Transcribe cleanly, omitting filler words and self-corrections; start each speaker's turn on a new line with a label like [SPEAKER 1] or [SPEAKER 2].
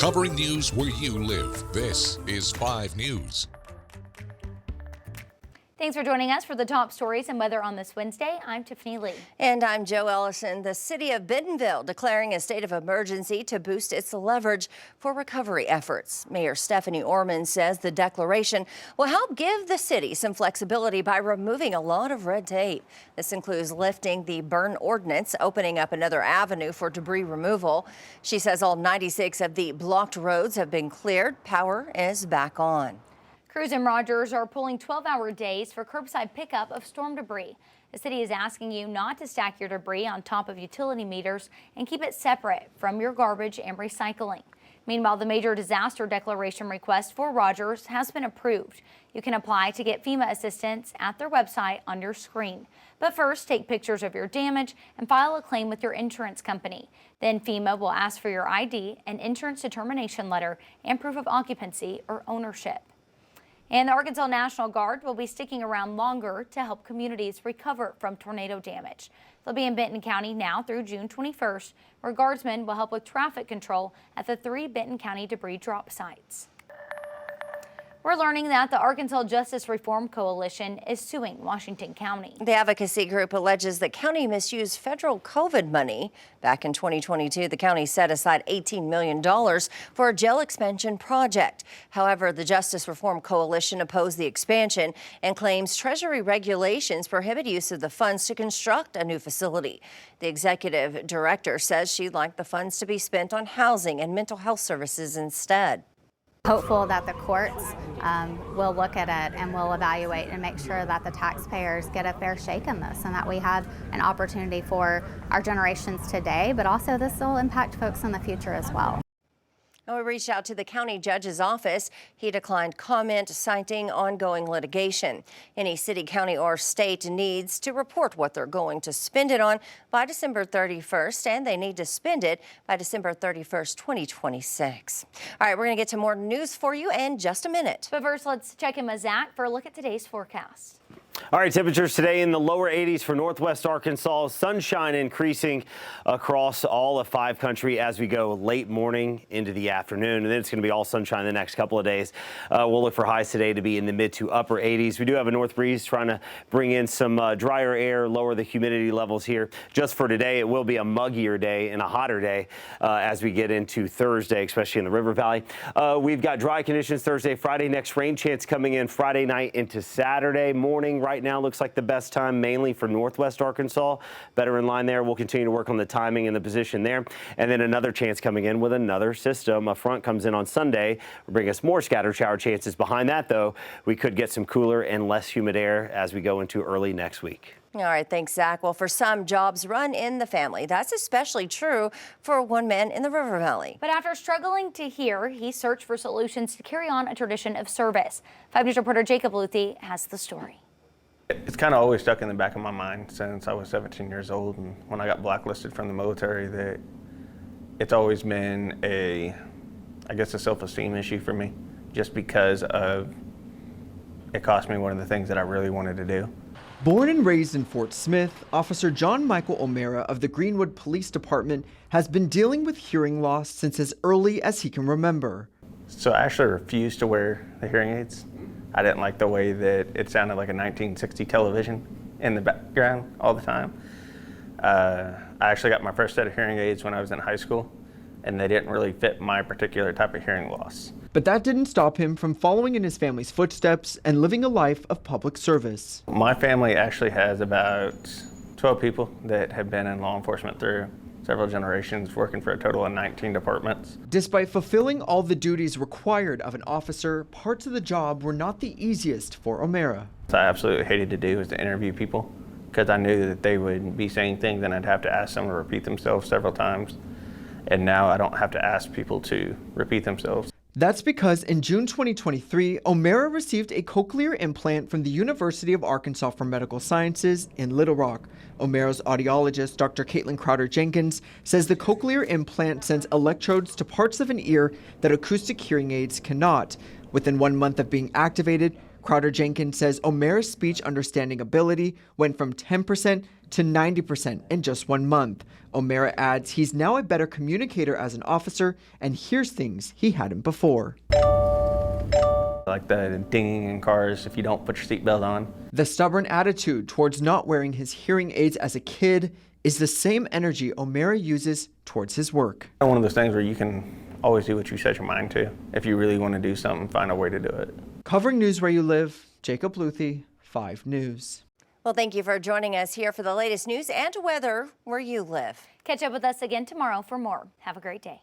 [SPEAKER 1] Covering news where you live. This is 5 News.
[SPEAKER 2] Thanks for joining us for the top stories and weather on this Wednesday. I'm Tiffany Lee.
[SPEAKER 3] And I'm Joe Ellison. The City of Bentonville declaring a state of emergency to boost its leverage for recovery efforts. Mayor Stephanie Orman says the declaration will help give the city some flexibility by removing a lot of red tape. This includes lifting the burn ordinance, opening up another avenue for debris removal. She says all 96 of the blocked roads have been cleared. Power is back on.
[SPEAKER 2] Crews in Rogers are pulling 12-hour days for curbside pickup of storm debris. The city is asking you not to stack your debris on top of utility meters and keep it separate from your garbage and recycling. Meanwhile, the major disaster declaration request for Rogers has been approved. You can apply to get FEMA assistance at their website on your screen. But first, take pictures of your damage and file a claim with your insurance company. Then FEMA will ask for your ID, an insurance determination letter, and proof of occupancy or ownership. And the Arkansas National Guard will be sticking around longer to help communities recover from tornado damage. They'll be in Benton County now through June 21st, where Guardsmen will help with traffic control at the 3 Benton County debris drop sites. We're learning that the Arkansas Justice Reform Coalition is suing Washington County.
[SPEAKER 3] The advocacy group alleges the county misused federal COVID money. Back in 2022, the county set aside $18 million for a jail expansion project. However, the Justice Reform Coalition opposed the expansion and claims Treasury regulations prohibit use of the funds to construct a new facility. The executive director says she'd like the funds to be spent on housing and mental health services instead.
[SPEAKER 4] Hopeful that the courts will look at it and will evaluate and make sure that the taxpayers get a fair shake in this and that we have an opportunity for our generations today, but also this will impact folks in the future as well.
[SPEAKER 3] We reached out to the county judge's office. He declined comment, citing ongoing litigation. Any city, county, or state needs to report what they're going to spend it on by December 31st, and they need to spend it by December 31st, 2026. All right, we're going to get to more news for you in just a minute.
[SPEAKER 2] But first, let's check in with Zach for a look at today's forecast.
[SPEAKER 5] All right, temperatures today in the lower 80s for northwest Arkansas. Sunshine increasing across all of 5 country as we go late morning into the afternoon. And then it's going to be all sunshine the next couple of days. We'll look for highs today to be in the mid to upper 80s. We do have a north breeze trying to bring in some drier air, lower the humidity levels here. Just for today, it will be a muggier day and a hotter day as we get into Thursday, especially in the River Valley. We've got dry conditions Thursday, Friday. Next rain chance coming in Friday night into Saturday morning. Right now looks like the best time mainly for northwest Arkansas. Better in line there. We'll continue to work on the timing and the position there. And then another chance coming in with another system. A front comes in on Sunday. Will bring us more scattered shower chances. Behind that, though, we could get some cooler and less humid air as we go into early next week.
[SPEAKER 3] All right, thanks, Zach. Well, for some, jobs run in the family. That's especially true for one man in the River Valley.
[SPEAKER 2] But after struggling to hear, he searched for solutions to carry on a tradition of service. 5 News reporter Jacob Luthi has the story.
[SPEAKER 6] It's kind of always stuck in the back of my mind since I was 17 years old, and when I got blacklisted from the military, that it's always been a self-esteem issue for me, just because of it cost me one of the things that I really wanted to do.
[SPEAKER 7] Born and raised in Fort Smith, Officer John Michael O'Mara of the Greenwood Police Department has been dealing with hearing loss since as early as he can remember.
[SPEAKER 6] So I actually refused to wear the hearing aids. I didn't like the way that it sounded like a 1960 television in the background all the time. I actually got my first set of hearing aids when I was in high school, and they didn't really fit my particular type of hearing loss.
[SPEAKER 7] But that didn't stop him from following in his family's footsteps and living a life of public service.
[SPEAKER 6] My family actually has about 12 people that have been in law enforcement through several generations, working for a total of 19 departments.
[SPEAKER 7] Despite fulfilling all the duties required of an officer, parts of the job were not the easiest for O'Mara.
[SPEAKER 6] What I absolutely hated to do was to interview people, because I knew that they would be saying things and I'd have to ask them to repeat themselves several times. And now I don't have to ask people to repeat themselves.
[SPEAKER 7] That's because in June 2023, O'Mara received a cochlear implant from the University of Arkansas for Medical Sciences in Little Rock. O'Mara's audiologist, Dr. Caitlin Crowder-Jenkins, says the cochlear implant sends electrodes to parts of an ear that acoustic hearing aids cannot. Within 1 month of being activated, Crowder-Jenkins says O'Mara's speech understanding ability went from 10% to 90% in just 1 month. O'Mara adds he's now a better communicator as an officer and hears things he hadn't before.
[SPEAKER 6] Like the dinging in cars if you don't put your seatbelt on.
[SPEAKER 7] The stubborn attitude towards not wearing his hearing aids as a kid is the same energy O'Mara uses towards his work.
[SPEAKER 6] One of those things where you can always do what you set your mind to. If you really want to do something, find a way to do it.
[SPEAKER 7] Covering news where you live, Jacob Luthi, 5 News.
[SPEAKER 3] Well, thank you for joining us here for the latest news and weather where you live.
[SPEAKER 2] Catch up with us again tomorrow for more. Have a great day.